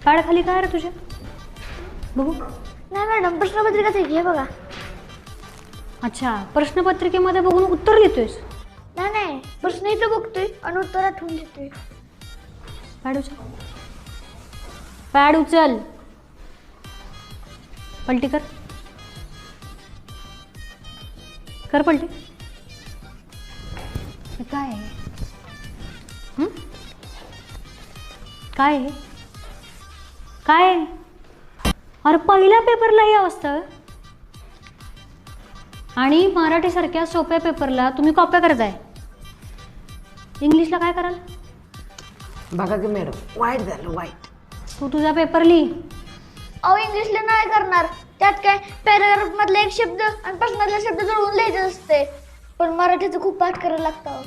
Pad खाली काय रे तुझ्या? बघू. नाही मॅडम, प्रश्नपत्रिकाच आहे की, हे बघा. अच्छा, प्रश्नपत्रिकेमध्ये बघून उत्तर लिहितोयस? नाही नाही, प्रश्न इथं बघतोय आणि उत्तर आठवून देतोय. पॅड उचल. पॅड उचल. पलटी कर. कर पलटी. हे काय आहे? काय आहे? काय आहे? अरे पहिल्या पेपरला ही अवस्था आहे. आणि मराठीसारख्या सोप्या पेपरला तुम्ही कॉप्या करताय. इंग्लिशला काय कराल? बघा की मॅडम, वाईट झालं, वाईट. तू तुझा पेपर लिही. अहो इंग्लिशला नाही करणार, त्यात काय पॅराग्राफ मधला एक शब्द आणि प्रश्नातला शब्द जुळवून लिहायचं असते. पण मराठीचं खूप पाठ करायला लागतं.